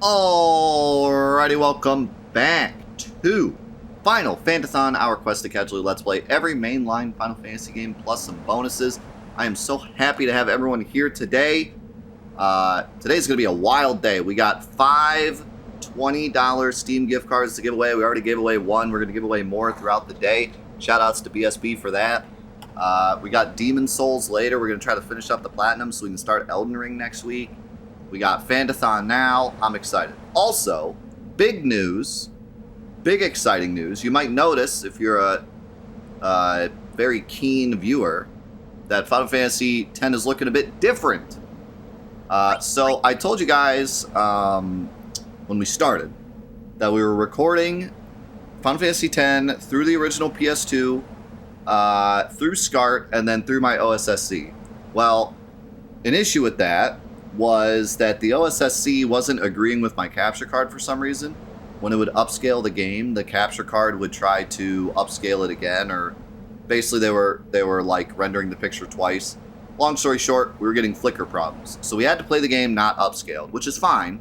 Alrighty, welcome back to Final Fantathon, our quest to casually Let's Play every mainline Final Fantasy game plus some bonuses. I am so happy to have everyone here today. Today's going to be a wild day. We got 5 $20 Steam gift cards to give away. We already gave away one. We're going to give away more throughout the day. Shoutouts to BSB for that. We got Demon Souls later. We're going to try to finish up the Platinum so we can start Elden Ring next week. We got Fantathon now. I'm excited. Also, big news, big exciting news. You might notice, if you're a very keen viewer, that Final Fantasy X is looking a bit different. So I told you guys when we started that we were recording Final Fantasy X through the original PS2, through SCART, and then through my OSSC. Well, an issue with that was that the OSSC wasn't agreeing with my capture card for some reason. When it would upscale the game, the capture card would try to upscale it again, or basically they were like rendering the picture twice. Long story short, we were getting flicker problems. So we had to play the game not upscaled, which is fine.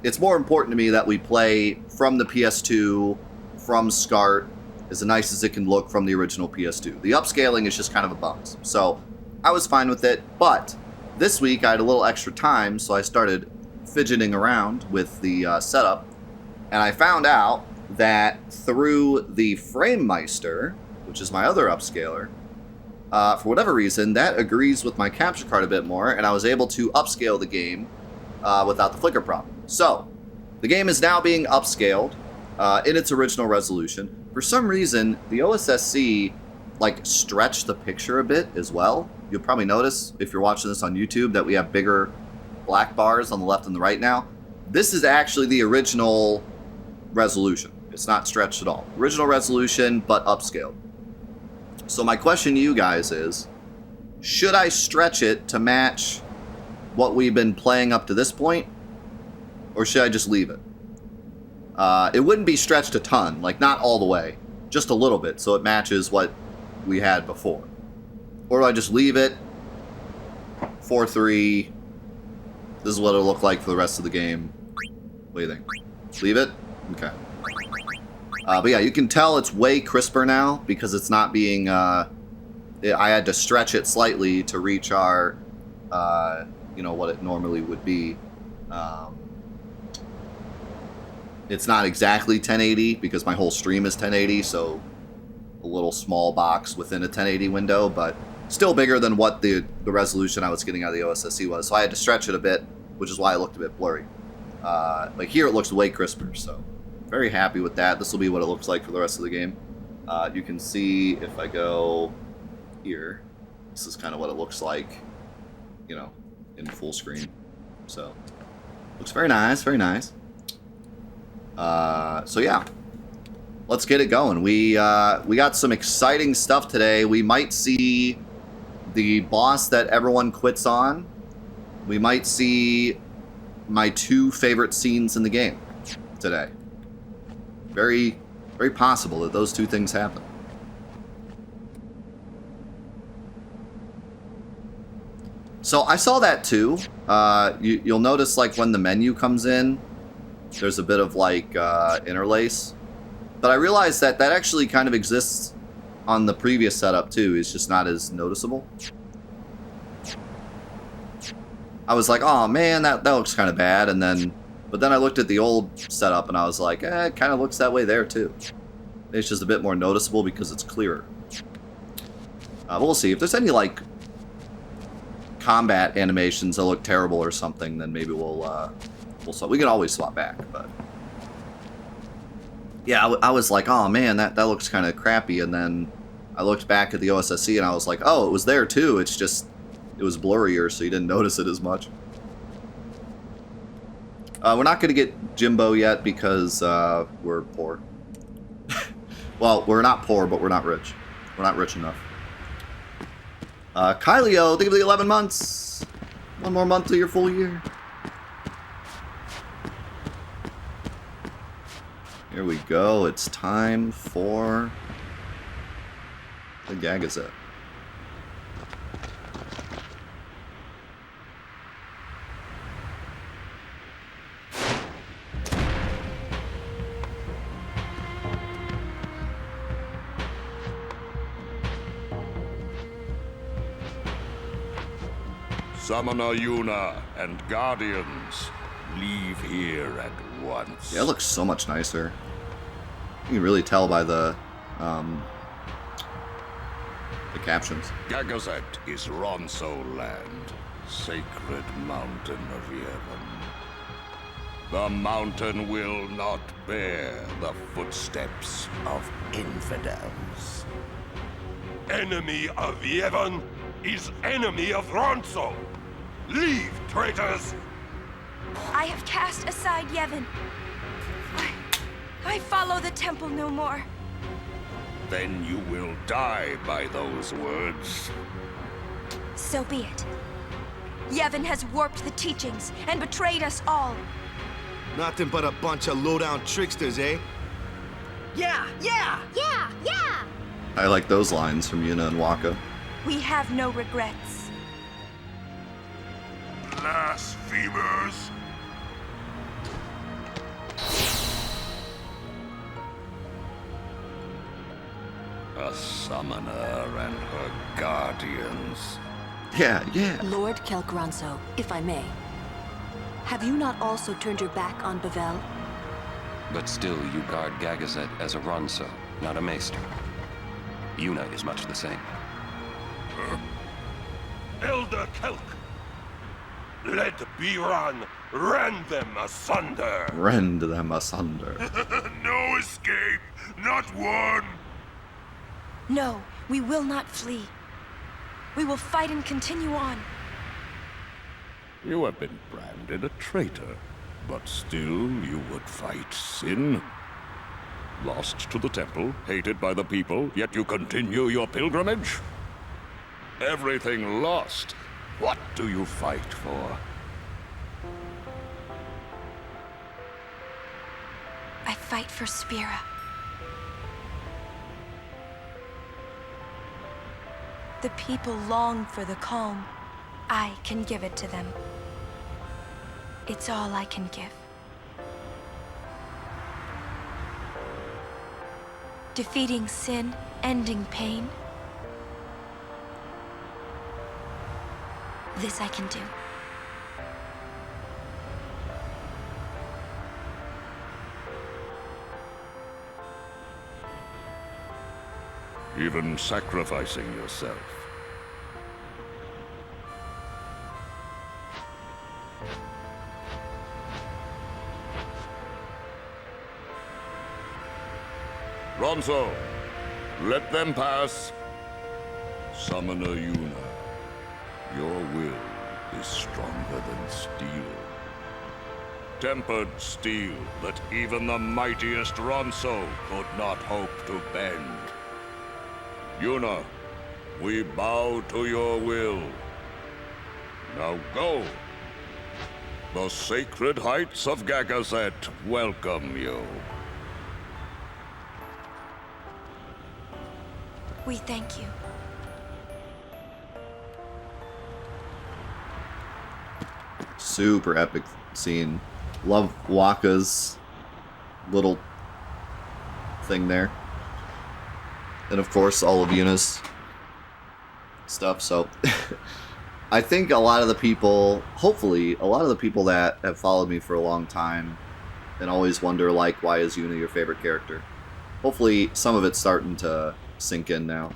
It's more important to me that we play from the PS2, from SCART, as nice as it can look from the original PS2. The upscaling is just kind of a bonus. So I was fine with it, but this week I had a little extra time, so I started fidgeting around with the setup, and I found out that through the FrameMeister, which is my other upscaler, for whatever reason, that agrees with my capture card a bit more, and I was able to upscale the game without the flicker problem. So, the game is now being upscaled in its original resolution. For some reason, the OSSC stretched the picture a bit as well. You'll probably notice, if you're watching this on YouTube, that we have bigger black bars on the left and the right now. This is actually the original resolution. It's not stretched at all. Original resolution, but upscaled. So my question to you guys is, should I stretch it to match what we've been playing up to this point? Or should I just leave it? It wouldn't be stretched a ton, not all the way, just a little bit, so it matches what we had before. Or do I just leave it? 4:3. This is what it'll look like for the rest of the game. What do you think? Leave it? Okay. But yeah, you can tell it's way crisper now because it's not being... I had to stretch it slightly to reach our, what it normally would be. It's not exactly 1080 because my whole stream is 1080, so a little small box within a 1080 window, but still bigger than what the resolution I was getting out of the OSSC was. So I had to stretch it a bit, which is why it looked a bit blurry. Here it looks way crisper, so very happy with that. This will be what it looks like for the rest of the game. You can see if I go here, this is kind of what it looks like, in full screen. So looks very nice, very nice. So yeah, let's get it going. We got some exciting stuff today. We might see the boss that everyone quits on. We might see my 2 favorite scenes in the game today. Very, very possible that those 2 things happen. So I saw that too. You'll notice when the menu comes in, there's a bit of interlace. But I realized that actually kind of exists on the previous setup too. It's just not as noticeable. I was like, oh man, that looks kind of bad. But then I looked at the old setup and I was like, it kind of looks that way there too. It's just a bit more noticeable because it's clearer. But we'll see. If there's any combat animations that look terrible or something, then maybe we'll swap. We can always swap back, but yeah, I was like, oh man, that looks kind of crappy. And then I looked back at the OSSC and I was like, oh, it was there too. It's just it was blurrier, so you didn't notice it as much. We're not going to get Jimbo yet because we're poor. Well, we're not poor, but we're not rich. We're not rich enough. Kylio, think of the 11 months. 1 more month to your full year. Here we go. It's time for the Gagazet. Summoner Yuna and Guardians, leave here at once. Yeah, it looks so much nicer. You can really tell by the captions. Gagazet is Ronso land, sacred mountain of Yevon. The mountain will not bear the footsteps of infidels. Enemy of Yevon is enemy of Ronso. Leave, traitors! I have cast aside Yevon. I follow the temple no more. Then you will die by those words. So be it. Yevon has warped the teachings and betrayed us all. Nothing but a bunch of low-down tricksters, eh? Yeah! I like those lines from Yuna and Waka. We have no regrets. Blasphemers! A summoner and her guardians. Yeah. Lord Ronso, if I may. Have you not also turned your back on Bavel? But still, you guard Gagazet as a Ronso, not a maester. Yuna is much the same. Elder Kelk! Let Biran rend them asunder! Rend them asunder. No escape! Not one! No, we will not flee. We will fight and continue on. You have been branded a traitor, but still you would fight sin. Lost to the temple, hated by the people, yet you continue your pilgrimage? Everything lost. What do you fight for? I fight for Spira. The people long for the calm. I can give it to them. It's all I can give. Defeating sin, ending pain. This I can do. Even sacrificing yourself. Ronso, let them pass. Summoner Yuna, your will is stronger than steel. Tempered steel that even the mightiest Ronso could not hope to bend. Yuna, we bow to your will. Now go. The sacred heights of Gagazet welcome you. We thank you. Super epic scene. Love Waka's little thing there. And of course, all of Yuna's stuff. So, I think a lot of the people, hopefully, a lot of the people that have followed me for a long time and always wonder, like, why is Yuna your favorite character? Hopefully, some of it's starting to sink in now.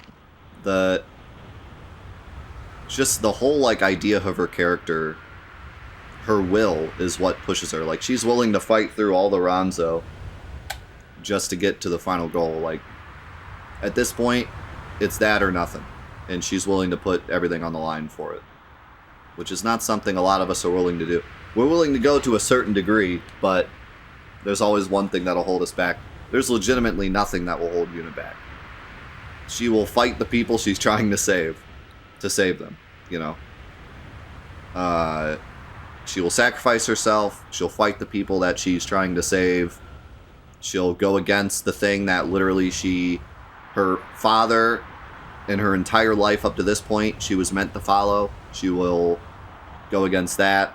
Just the whole, like, idea of her character, her will is what pushes her. Like, she's willing to fight through all the Ronso just to get to the final goal. Like, at this point, it's that or nothing. And she's willing to put everything on the line for it. Which is not something a lot of us are willing to do. We're willing to go to a certain degree, but there's always one thing that'll hold us back. There's legitimately nothing that will hold Yuna back. She will fight the people she's trying to save them, you know. She will sacrifice herself. She'll fight the people that she's trying to save. She'll go against the thing that literally her father, in her entire life up to this point, she was meant to follow. She will go against that.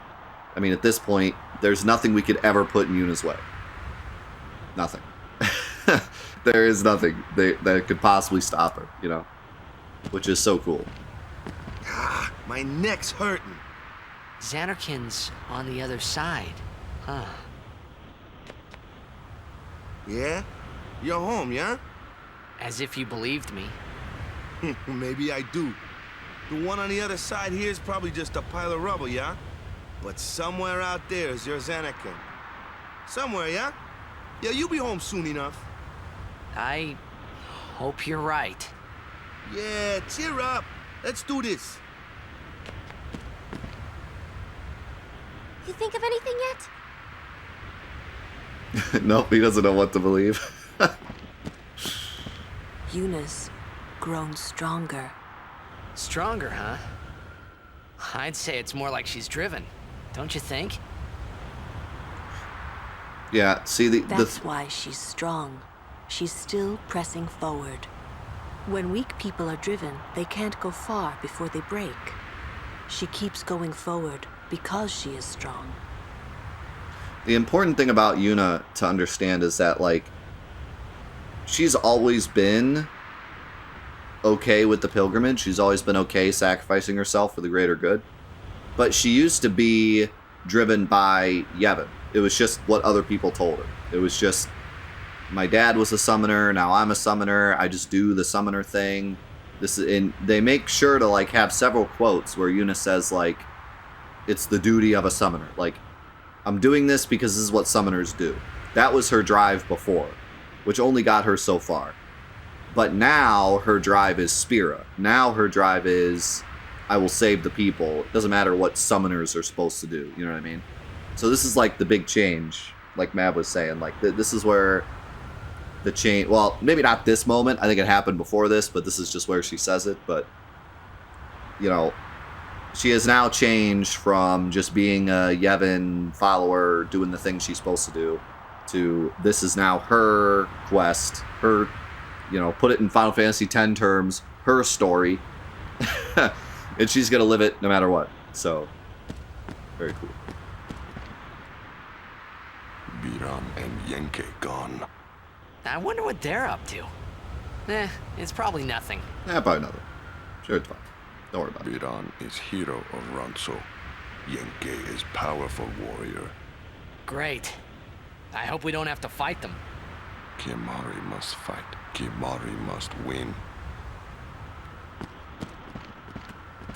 I mean, at this point, there's nothing we could ever put in Yuna's way. Nothing. There is nothing that could possibly stop her, you know, which is so cool. My neck's hurting. Xanarkin's on the other side. Huh. Yeah? You're home, yeah? As if you believed me. Maybe I do. The one on the other side here is probably just a pile of rubble, yeah? But somewhere out there is your Xanarkin. Somewhere, yeah? Yeah, you'll be home soon enough. I hope you're right. Yeah, cheer up. Let's do this. You think of anything yet? Nope, he doesn't know what to believe. Yuna's grown stronger. Stronger, huh? I'd say it's more like she's driven. Don't you think? Yeah, see, That's why she's strong. She's still pressing forward. When weak people are driven, they can't go far before they break. She keeps going forward because she is strong. the important thing about Yuna to understand is that, like, she's always been okay with the pilgrimage. She's always been okay sacrificing herself for the greater good. But she used to be driven by Yevon. It was just what other people told her. It was just, my dad was a summoner, now I'm a summoner, I just do the summoner thing. This is, and they make sure to, like, have several quotes where Yuna says, like, it's the duty of a summoner. Like, I'm doing this because this is what summoners do. That was her drive before, which only got her so far. But now her drive is Spira. Now her drive is, I will save the people. It doesn't matter what summoners are supposed to do. You know what I mean? So this is like the big change, like Mav was saying. Like, this is where the change, well, maybe not this moment. I think it happened before this, but this is just where she says it. But, you know, she has now changed from just being a Yevon follower, doing the things she's supposed to do, to this is now her quest, her, you know, put it in Final Fantasy X terms, her story. And she's going to live it no matter what. So, very cool. Biram and Yenke gone. I wonder what they're up to. It's probably nothing. Probably nothing. Sure, it's fine. Don't worry about it. Biram is hero of Ronso. Yenke is powerful warrior. Great. I hope we don't have to fight them. Kimahri must fight. Kimahri must win.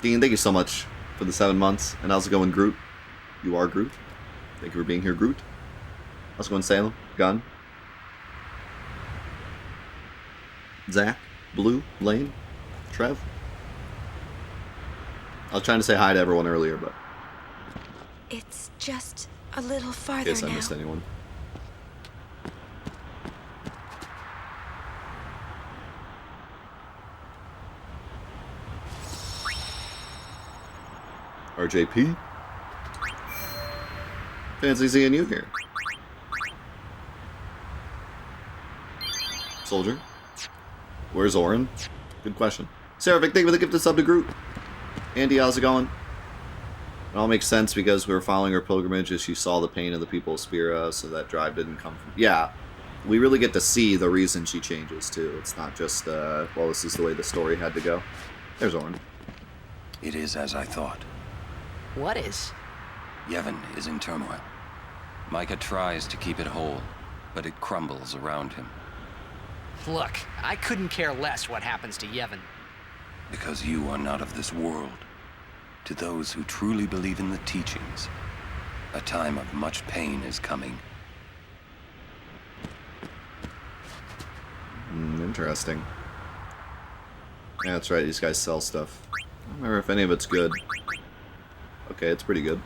Dean, thank you so much for the 7 months. And how's it going, Groot? You are Groot. Thank you for being here, Groot. How's it going, Salem? Gun? Zach? Blue? Lane? Trev? I was trying to say hi to everyone earlier, but It's just a little in farther case I now. missed anyone. RJP? Fancy seeing you here. Soldier? Where's Orin? Good question. Seravic, thank you for the gift of sub to Groot. Andy, how's it going? It all makes sense because we were following her pilgrimage as she saw the pain of the people of Spira, so that drive didn't come from... Yeah, we really get to see the reason she changes, too. It's not just, well, this is the way the story had to go. There's Orin. It is as I thought. What is? Yevon is in turmoil. Micah tries to keep it whole, but it crumbles around him. Look, I couldn't care less what happens to Yevon. Because you are not of this world. To those who truly believe in the teachings, a time of much pain is coming. Interesting. Yeah, that's right, these guys sell stuff. I don't remember if any of it's good. Okay, it's pretty good.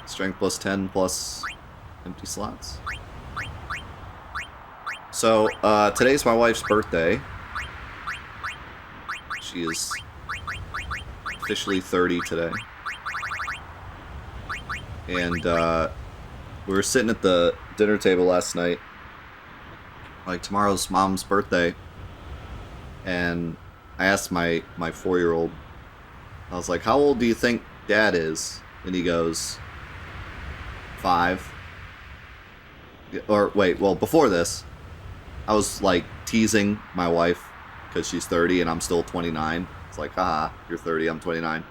Strength plus 10 plus empty slots. So, today's my wife's birthday. She is officially 30 today. And, we were sitting at the dinner table last night. Like, tomorrow's mom's birthday. And I asked my 4-year-old, I was like, how old do you think Dad is? And he goes, 5. Or, wait, well, before this, I was, like, teasing my wife because she's 30 and I'm still 29. It's like, haha, you're 30, I'm 29.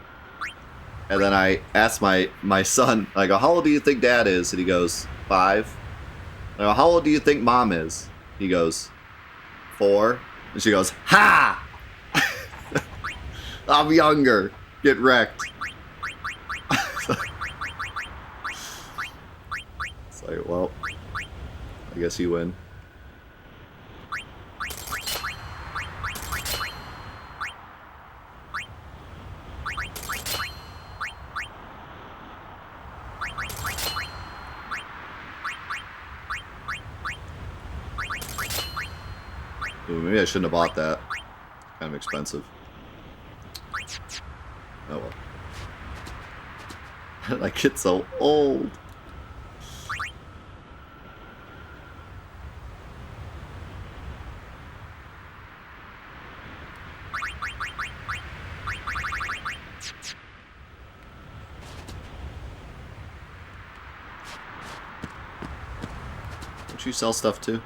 And then I asked my son, I go, how old do you think Dad is? And he goes, 5. I go, how old do you think Mom is? He goes, 4. And she goes, ha! I'm younger. Get wrecked. It's like, well, I guess you win. Ooh, maybe I shouldn't have bought that. Kind of expensive. Oh well. Like, get so old. Don't you sell stuff too?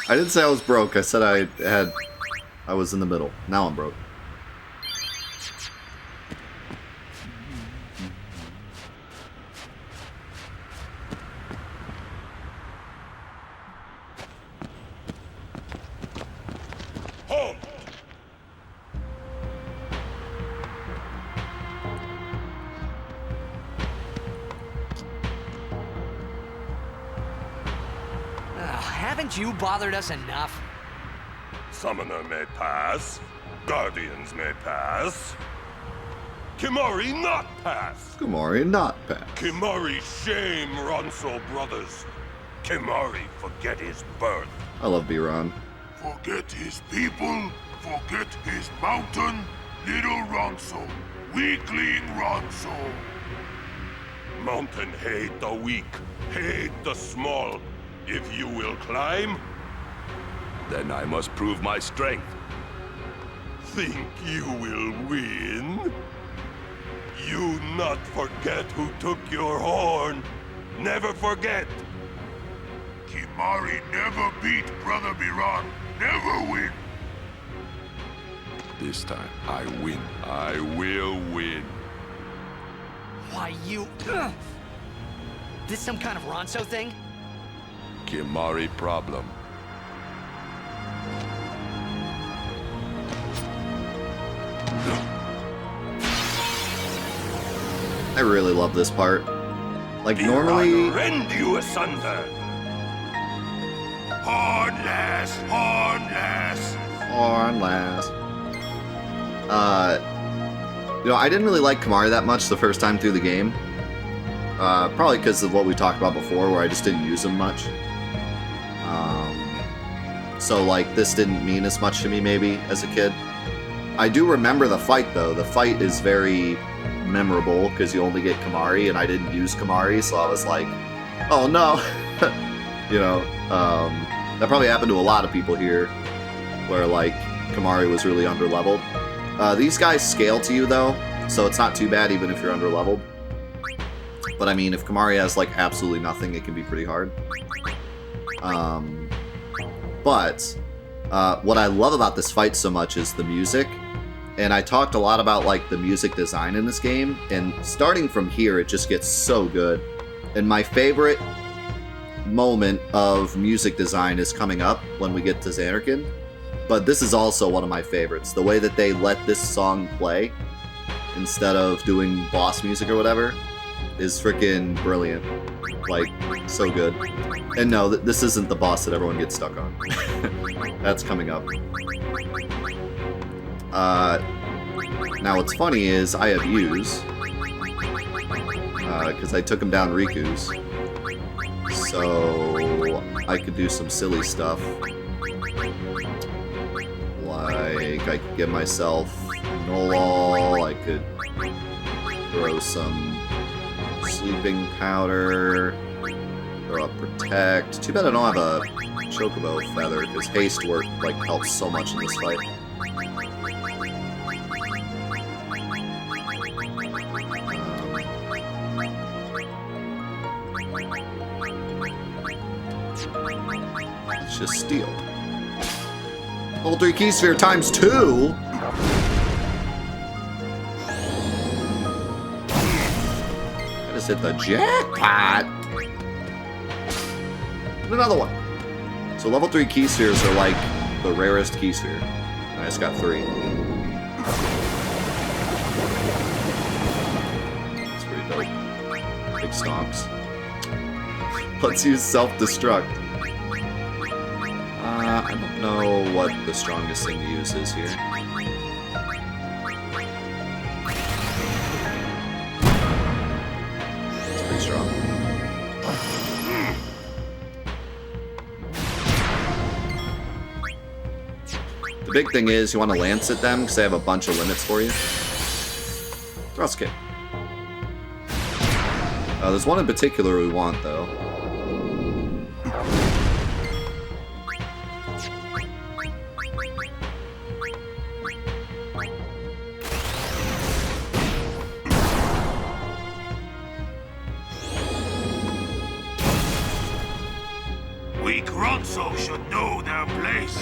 I didn't say I was broke. I said I was in the middle. Now I'm broke. Home! Haven't you bothered us enough? Summoner may pass. Guardians may pass. Kimahri not pass. Kimahri not pass. Kimahri shame Ronso brothers. Kimahri forget his birth. I love B-Ron. Forget his people, forget his mountain, little Ronso, weakling Ronso. Mountain hate the weak, hate the small. If you will climb, then I must prove my strength. Think you will win? You not forget who took your horn. Never forget. Kimahri never beat Brother Biran, never win. This time, I win. I will win. Why, you... Ugh. This some kind of Ronso thing? Kimahri problem. I really love this part. Like, normally... Rend you asunder. Hornless, hornless. Hornless. You know, I didn't really like Kimahri that much the first time through the game. Probably because of what we talked about before, where I just didn't use him much. So, like, this didn't mean as much to me, maybe, as a kid. I do remember the fight, though. The fight is very memorable, because you only get Kimahri, and I didn't use Kimahri, so I was like, oh, no! You know, that probably happened to a lot of people here, where, like, Kimahri was really underleveled. These guys scale to you, though, so it's not too bad even if you're underleveled. But, I mean, if Kimahri has, like, absolutely nothing, it can be pretty hard. But what I love about this fight so much is the music. And I talked a lot about, like, the music design in this game. And starting from here, it just gets so good. And my favorite moment of music design is coming up when we get to Zanarkand. But this is also one of my favorites. The way that they let this song play instead of doing boss music or whatever is freaking brilliant. Like, so good. And no, this isn't the boss that everyone gets stuck on. That's coming up. Now what's funny is I have U's. Because I took him down Riku's. So I could do some silly stuff. Like, I could give myself Nolal, I could throw some sleeping powder, throw up Protect. Too bad I don't have a Chocobo feather, because haste work, like, helps so much in this fight. Let's just steal. Level 3 key sphere times 2. I just hit the jackpot. And another one. So level 3 key spheres are like the rarest key sphere. I just got 3. That's pretty dope. Big stonks. Let's use self-destruct. I don't know what the strongest thing to use is here. It's pretty strong. The big thing is you want to lance at them because they have a bunch of limits for you. Thrust kick. There's one in particular we want though. Weak Ronso should know their place.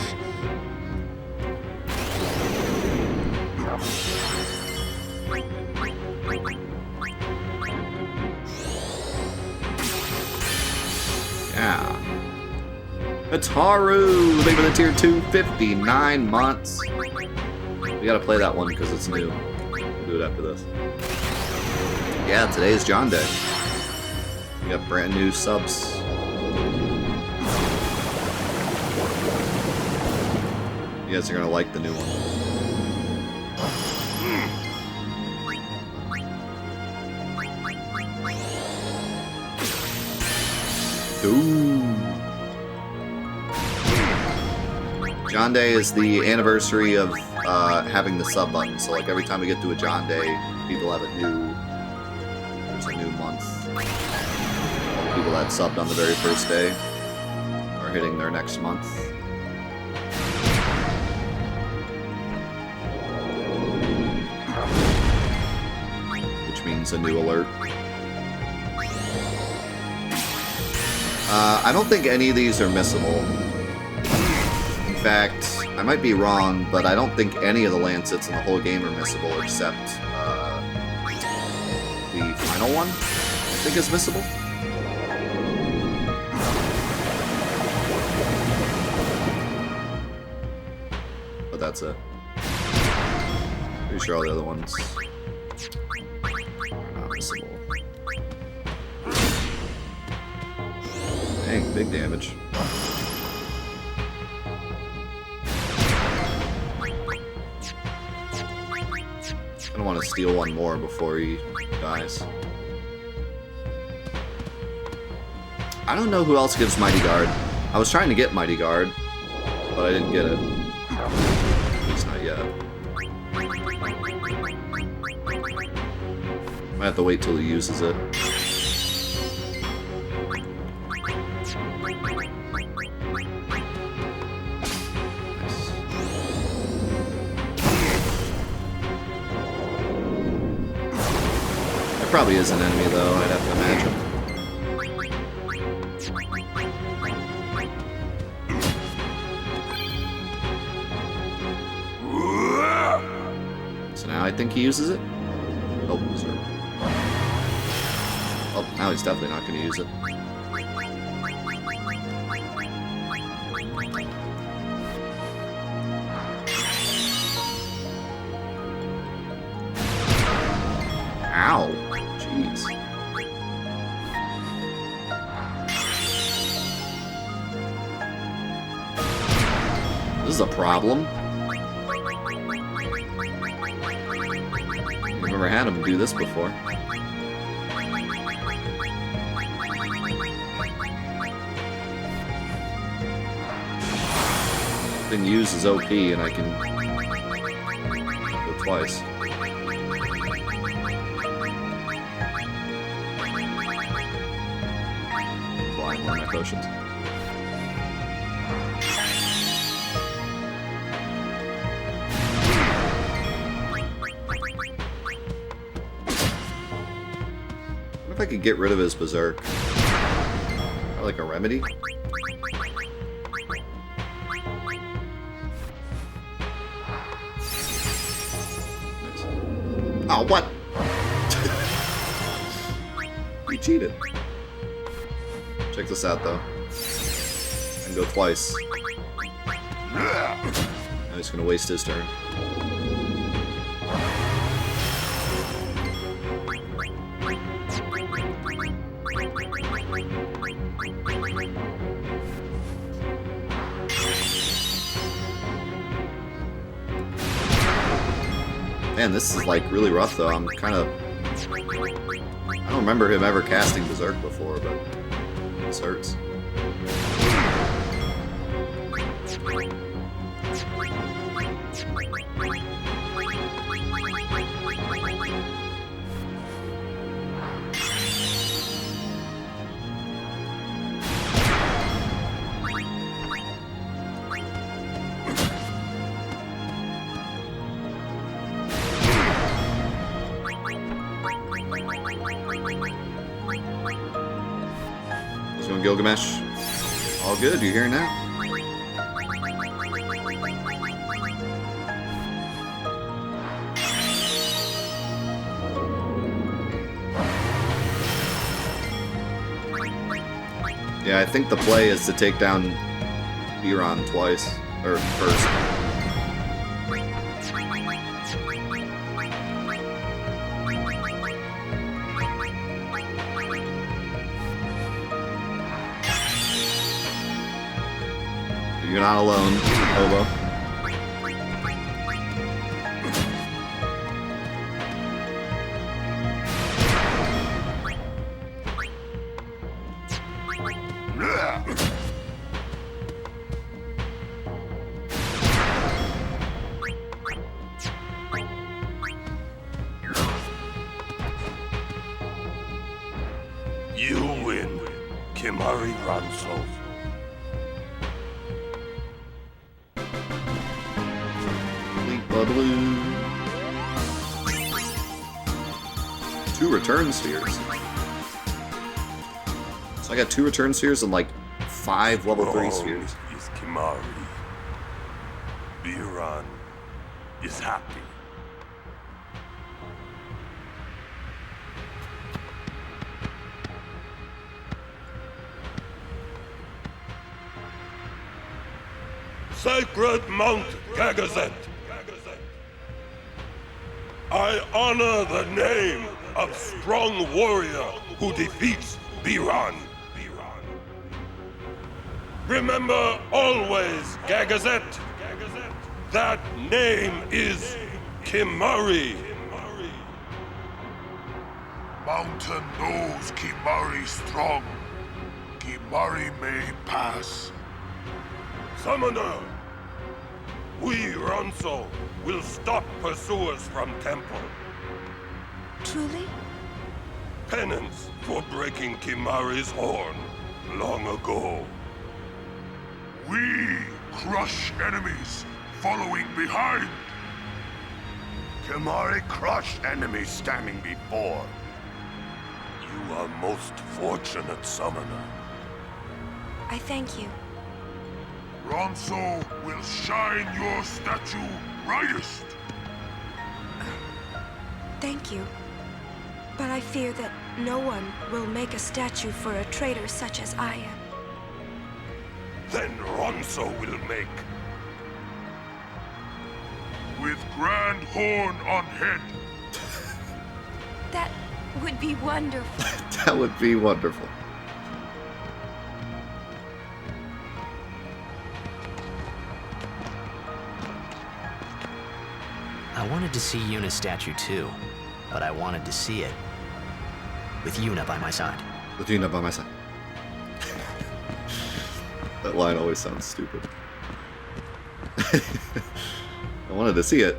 Yeah. It's Haru, leaving the tier 2, 59 months. We gotta play that one because it's new. We'll do it after this. Yeah, today is John Day. We got brand new subs. You guys are gonna like the new one. Ooh. John Day is the anniversary of having the sub button. So like every time we get to a John Day, people have there's a new month. All the people that subbed on the very first day are hitting their next month. Which means a new alert. I don't think any of these are missable. In fact, I might be wrong, but I don't think any of the lancets in the whole game are missable except the final one, I think is missable. But that's it. Pretty sure all the other ones are not missable. Dang, big damage. I don't want to steal one more before he dies. I don't know who else gives Mighty Guard. I was trying to get Mighty Guard, but I didn't get it. At least not yet. Might have to wait till he uses it. Probably is an enemy though, I'd have to imagine. So now I think he uses it. Oh, sorry. Oh, now he's definitely not going to use it. Ow. Jeez. This is a problem. I've never had him do this before. Thing use is OP and I can go twice. Flying one of my potions. What if I could get rid of his berserk? Or like a remedy? Oh, what? He cheated. Check this out, though. I can go twice. Now he's gonna waste his turn. Man, this is like really rough though. I'm kind of... I don't remember him ever casting Berserk before, but this hurts. Gilgamesh. All good, you're here now. Yeah, I think the play is to take down Biran twice, or first. You're not alone, Hobo. You win, Kimahri Ronso. Two return spheres. So I got 2 return spheres and like 5 level 3 spheres. Is Kimahri. Biran is happy. Sacred Mount Gagazet. I honor the name of strong warrior who defeats Biran. Remember always, Gagazet, that name is Kimahri. Mountain knows Kimahri strong. Kimahri may pass. Summoner, we Ronso will stop pursuers from temple. Truly? Penance for breaking Kimahri's horn long ago. We crush enemies following behind. Kimahri crushed enemies standing before. You are most fortunate, Summoner. I thank you. Ronso will shine your statue brightest. Thank you. But I fear that no one will make a statue for a traitor such as I am. Then Ronso will make. With grand horn on head. That would be wonderful. That would be wonderful. I wanted to see Yuna's statue too, but I wanted to see it with Yuna by my side. With Yuna by my side. That line always sounds stupid. I wanted to see it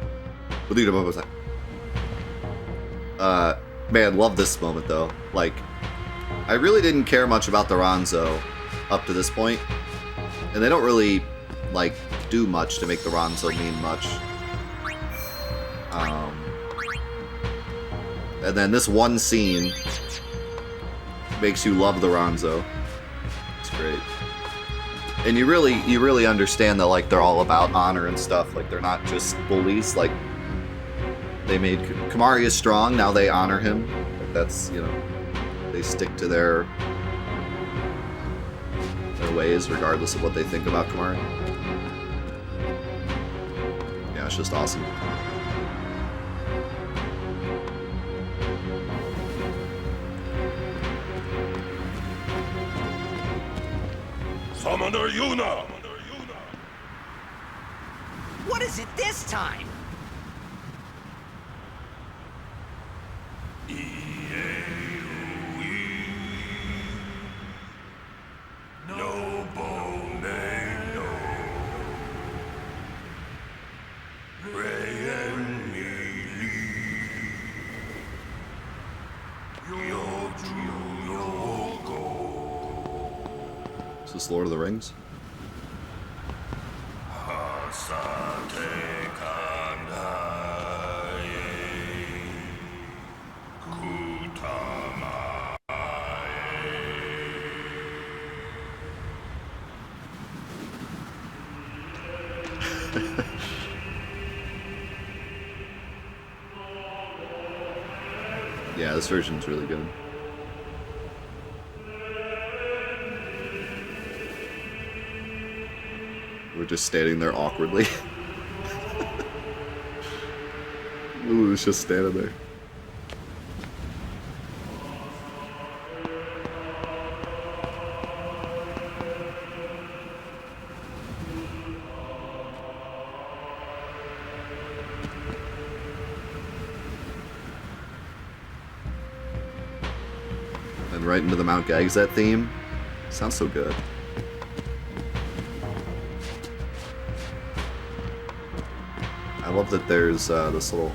with Yuna by my side. Man, love this moment though. Like, I really didn't care much about the Ronso up to this point, and they don't really like do much to make the Ronso mean much. And then this one scene makes you love the Ronso. It's great. And you really understand that like they're all about honor and stuff. Like they're not just bullies. Like they made Kimahri is strong. Now they honor him. That's, you know, they stick to their ways regardless of what they think about Kimahri. Yeah, it's just awesome. Summoner Yuna! What is it this time? Is this Lord of the Rings? Yeah, this version's really good. We're just standing there awkwardly. Lulu's just standing there. And right into the Mount Gagazet theme. Sounds so good. I love that there's this little...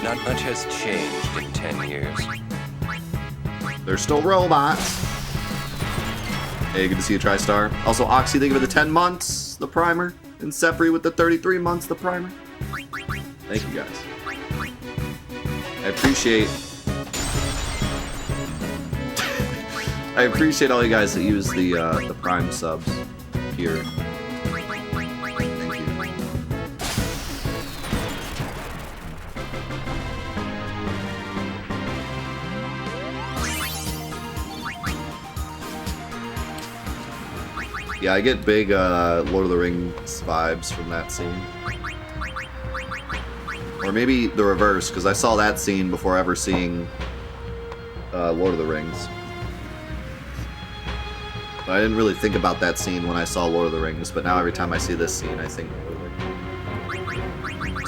Not much has changed in 10 years. They're still robots. Hey, good to see you, TriStar. Also, Oxy, thank you for the 10 months, the primer. And Sepri with the 33 months, the primer. Thank you, guys. I appreciate... I appreciate all you guys that use the Prime subs here. Thank you. Yeah, I get big Lord of the Rings vibes from that scene. Or maybe the reverse, because I saw that scene before ever seeing Lord of the Rings. I didn't really think about that scene when I saw Lord of the Rings, but now every time I see this scene, I think...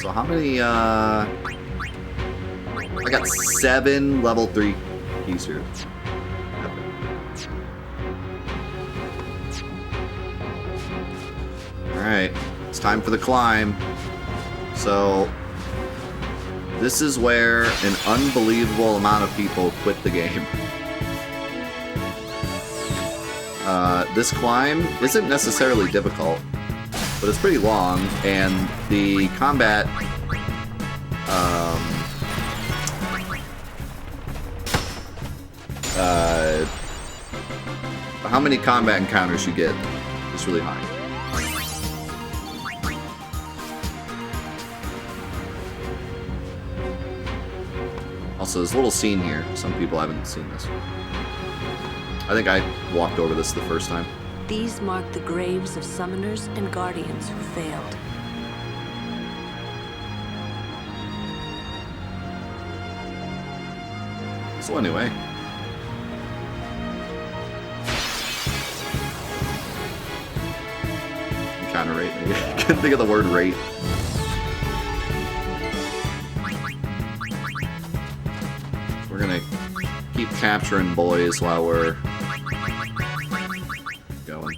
So how many, I got 7 level 3 keys here. Alright, it's time for the climb. So... this is where an unbelievable amount of people quit the game. This climb isn't necessarily difficult, but it's pretty long, and the combat, how many combat encounters you get is really high. Also, there's a little scene here. Some people haven't seen this. I think I walked over this the first time. These mark the graves of summoners and guardians who failed. So anyway. Encounter rate, maybe. I couldn't think of the word rate. We're gonna keep capturing boys while we're going.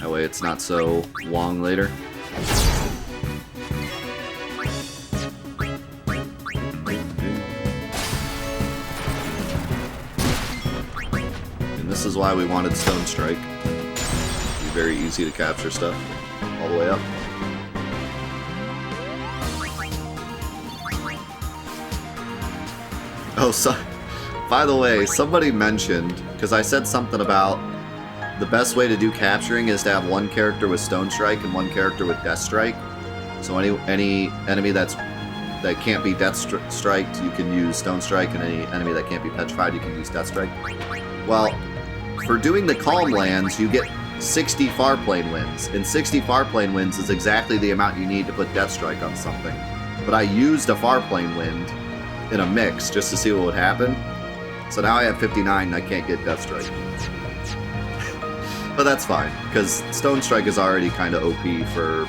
That way it's not so long later. And this is why we wanted Stone Strike. It'd be very easy to capture stuff all the way up. Oh, so By the way, somebody mentioned, because I said something about the best way to do capturing is to have one character with Stone Strike and one character with Death Strike. So any enemy that can't be Death Striked, you can use Stone Strike, and any enemy that can't be petrified, you can use Death Strike. Well, for doing the Calm Lands, you get 60 far plane winds, and 60 far plane winds is exactly the amount you need to put Death Strike on something. But I used a far plane wind in a mix just to see what would happen. So now I have 59 and I can't get Death Strike. But that's fine, because Stone Strike is already kind of OP for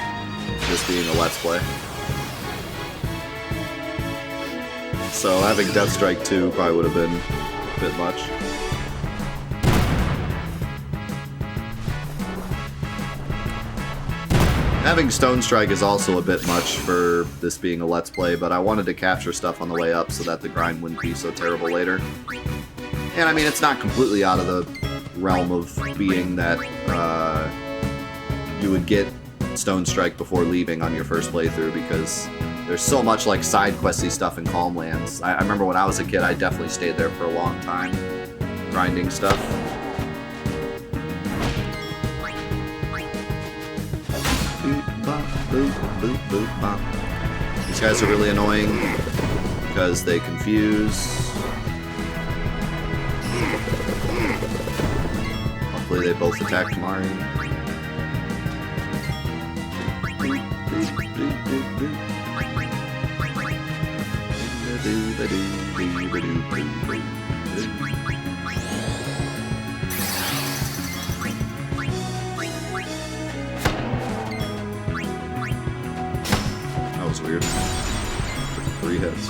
this being a Let's Play. So having Death Strike 2 probably would have been a bit much. Having Stone Strike is also a bit much for this being a Let's Play, but I wanted to capture stuff on the way up so that the grind wouldn't be so terrible later. And I mean, it's not completely out of the realm of being that you would get Stone Strike before leaving on your first playthrough, because there's so much like side questy stuff in Calm Lands. I remember when I was a kid, I definitely stayed there for a long time, grinding stuff. These guys are really annoying because they confuse. Hopefully they both attack Kimahri. That was weird. 3 hits.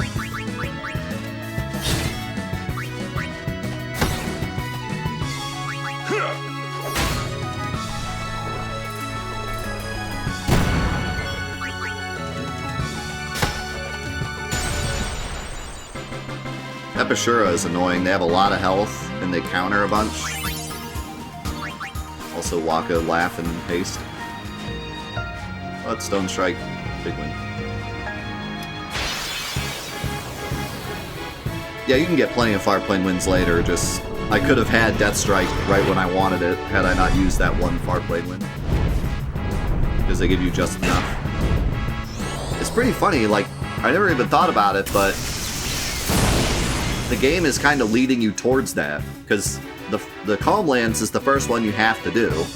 Epishura is annoying. They have a lot of health and they counter a bunch. Also Waka, Laugh, and Haste. But Stone Strike, big win. Yeah, you can get plenty of far plane wins later, just I could have had Death Strike right when I wanted it had I not used that one far plane win. Because they give you just enough. It's pretty funny, like, I never even thought about it, but the game is kind of leading you towards that, because the Calm Lands is the first one you have to do,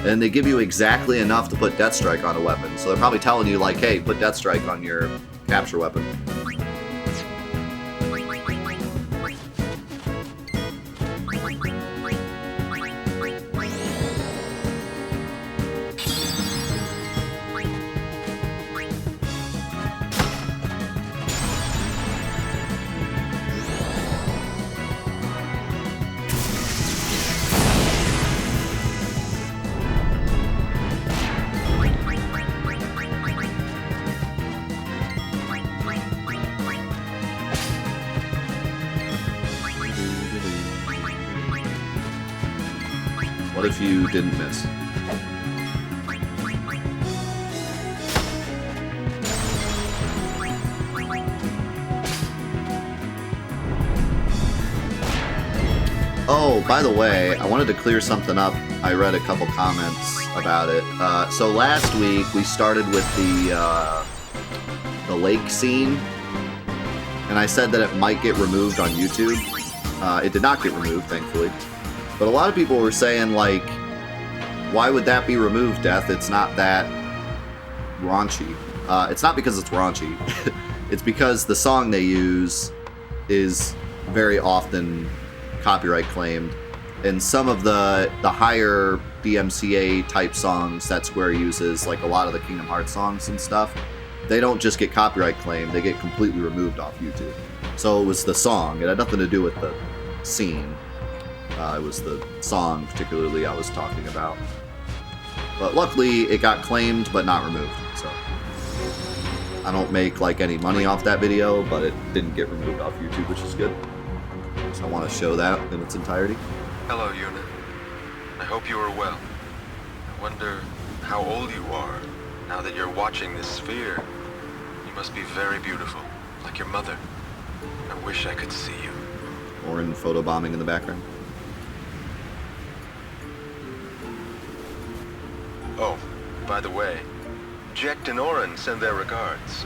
and they give you exactly enough to put Death Strike on a weapon, so they're probably telling you, like, hey, put Death Strike on your capture weapon. What if you didn't miss? Oh, by the way, I wanted to clear something up. I read a couple comments about it. So last week we started with the lake scene, and I said that it might get removed on YouTube. It did not get removed, thankfully. But a lot of people were saying, like, why would that be removed, Death? It's not that raunchy. It's not because it's raunchy. It's because the song they use is very often copyright claimed. And some of the higher DMCA type songs that Square uses, like a lot of the Kingdom Hearts songs and stuff, they don't just get copyright claimed, they get completely removed off YouTube. So it was the song. It had nothing to do with the scene. It was the song, particularly, I was talking about. But luckily, it got claimed, but not removed, so. I don't make, like, any money off that video, but it didn't get removed off YouTube, which is good. So I want to show that in its entirety. Hello, Yuna. I hope you are well. I wonder how old you are, now that you're watching this sphere. You must be very beautiful, like your mother. I wish I could see you. Orin photobombing in the background. Oh, by the way, Jekt and Orin send their regards.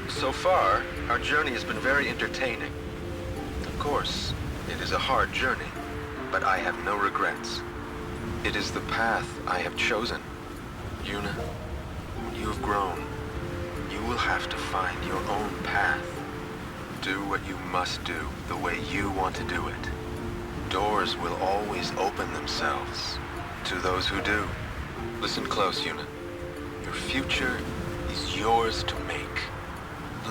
So far, our journey has been very entertaining. Of course, it is a hard journey, but I have no regrets. It is the path I have chosen. Yuna, you have grown. You will have to find your own path. Do what you must do the way you want to do it. Doors will always open themselves to those who do. Listen close, Yuna. Your future is yours to make.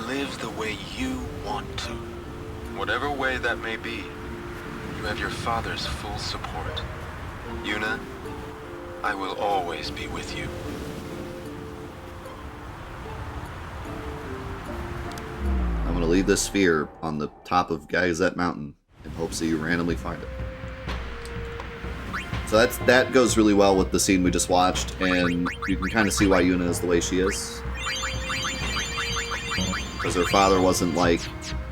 Live the way you want to. Whatever way that may be, you have your father's full support. Yuna, I will always be with you. I'm going to leave this sphere on the top of Gagazet Mountain in hopes that you randomly find it. So that goes really well with the scene we just watched, and you can kind of see why Yuna is the way she is. Because her father wasn't like,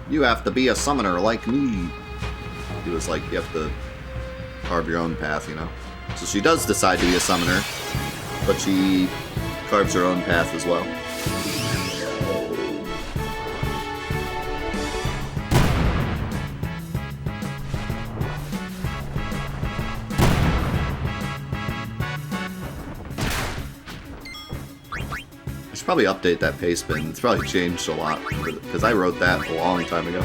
you have to be a summoner like me. He was like, you have to carve your own path, you know? So she does decide to be a summoner, but she carves her own path as well. I should probably update that pace bin. It's probably changed a lot, because I wrote that a long time ago.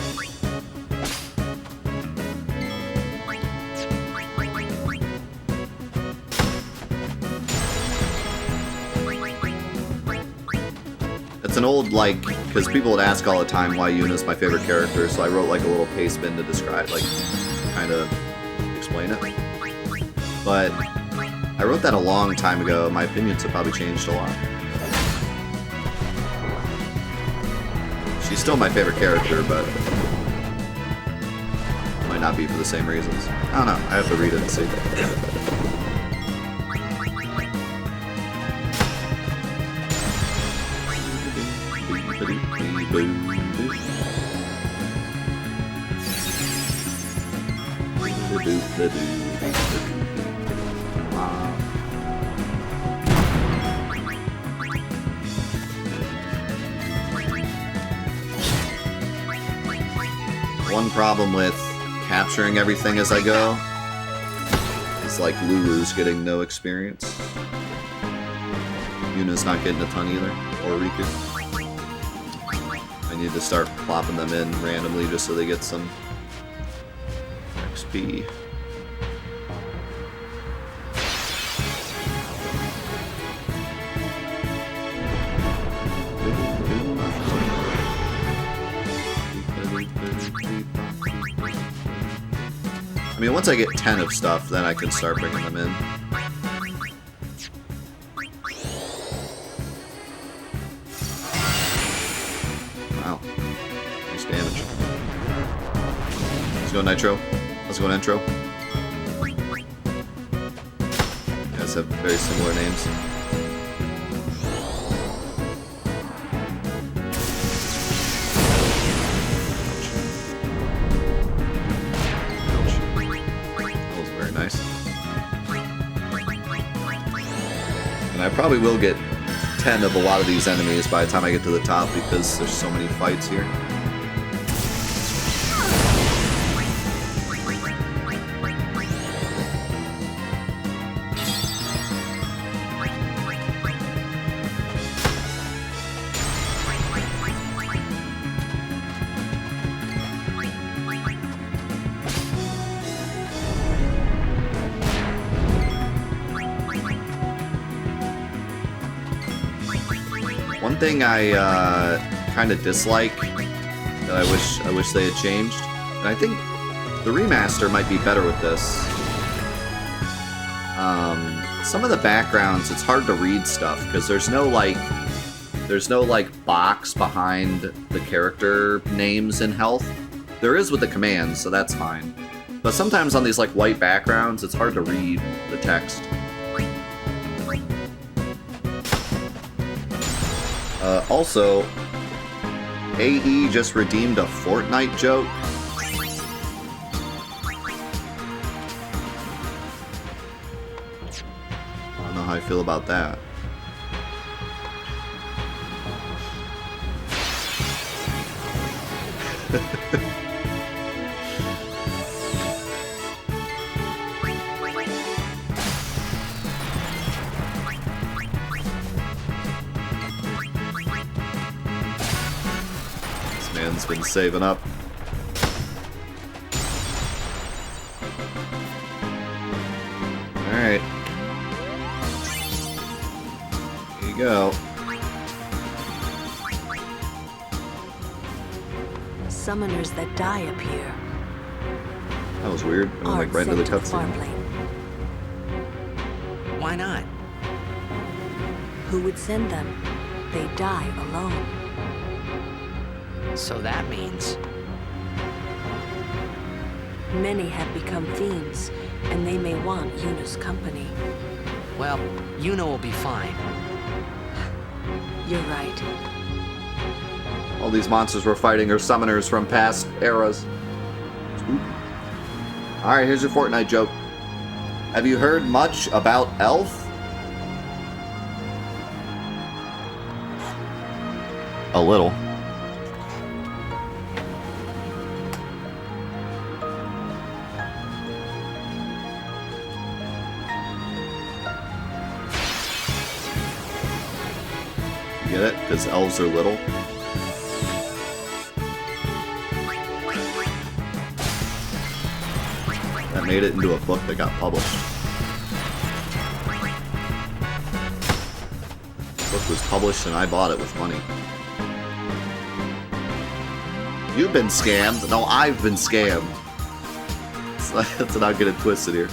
It's an old, like, because people would ask all the time why Yuna's my favorite character, so I wrote like a little pace bin to describe, like, kind of explain it. But I wrote that a long time ago. My opinions have probably changed a lot. She's still my favorite character, but might not be for the same reasons. I don't know. I have to read it and see. One problem with capturing everything as I go is like Lulu's getting no experience. Yuna's not getting a ton either, or Riku. I need to start plopping them in randomly just so they get some XP. I mean, once I get 10 of stuff, then I can start bringing them in. Wow. Nice damage. Let's go Nitro. Let's go Nitro. You guys have very similar names. I probably will get 10 of a lot of these enemies by the time I get to the top because there's so many fights here. One thing I kind of dislike that I wish they had changed, and I think the remaster might be better with this. Some of the backgrounds, it's hard to read stuff because there's no like box behind the character names and health. There is with the commands, so that's fine. But sometimes on these like white backgrounds, it's hard to read the text. Also, AE just redeemed a Fortnite joke. how I feel about that. This man's been saving up. Alright. Here you go. Summoners that die appear. That was weird. I went like right into the cutscene. Why not? Who would send them? They die alone. So that means... Many have become fiends, and they may want Yuna's company. Well, Yuna will be fine. You're right. All these monsters we're fighting are summoners from past eras. Alright, here's your Fortnite joke. Have you heard much about Elf? A little. Get it? Because elves are little. That made it into a book that got published. The book was published and I bought it with money. You've been scammed. No, I've been scammed. Let's not get it twisted here.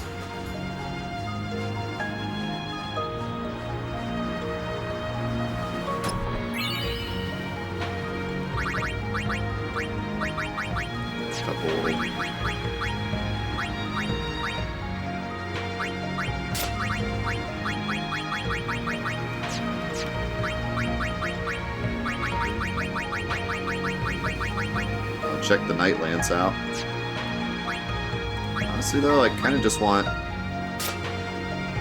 Check the Nightlands out. Honestly though, I kind of just want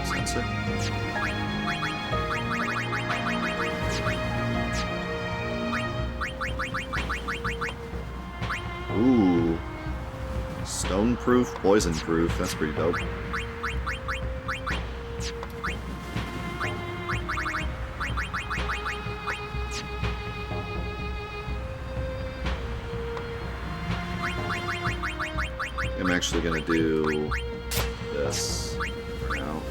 sensor. Ooh. Stone proof, poison proof. That's pretty dope. I'm actually gonna do this now.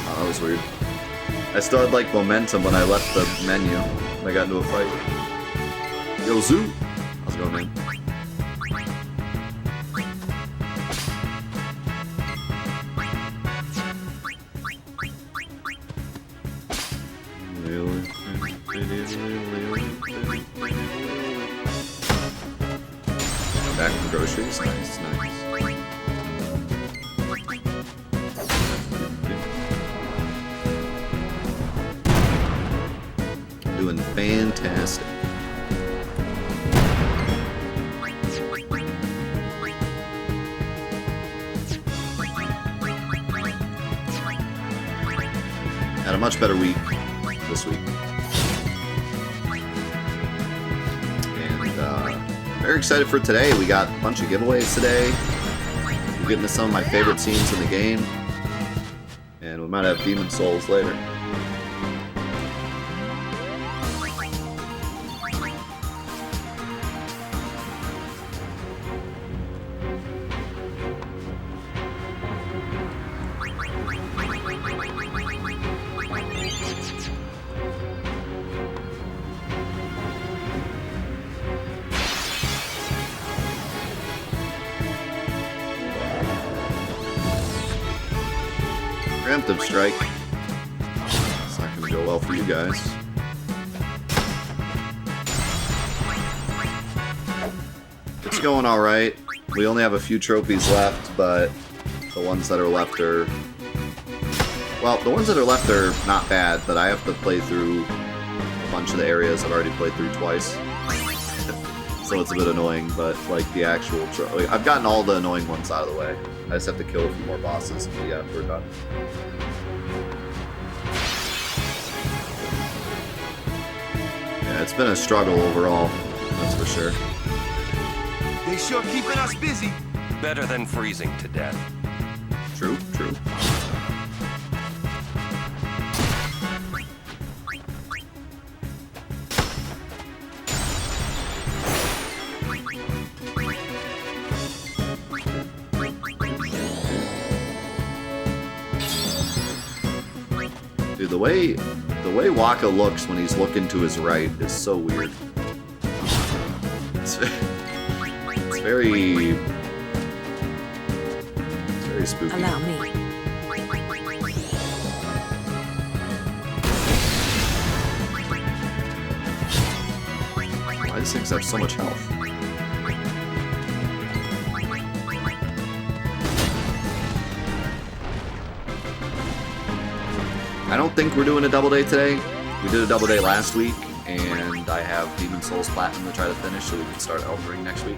Oh, that was weird. I still had like momentum when I left the menu. I got into a fight. Yo, Zoo! How's it going, man? Back from groceries. Nice, nice. Doing fantastic. Had a much better week this week. Very excited for today. We got a bunch of giveaways today. We're getting to some of my favorite scenes in the game. And we might have Demon Souls later. Preemptive strike. It's not going to go well for you guys. It's going alright. We only have a few trophies left, but the ones that are left are Well, the ones that are left are not bad, but I have to play through a bunch of the areas I've already played through twice. So it's a bit annoying, but like the actual... I've gotten all the annoying ones out of the way. I just have to kill a few more bosses, but yeah, we're done. Yeah, it's been a struggle overall, that's for sure. They sure keeping us busy. Better than freezing to death. True, true. Dude, the way Waka looks when he's looking to his right is so weird. It's very spooky. Allow me. Why does things have so much health? I don't think we're doing a double day today. We did a double day last week, and I have Demon Souls Platinum to try to finish so we can start Elden Ring next week.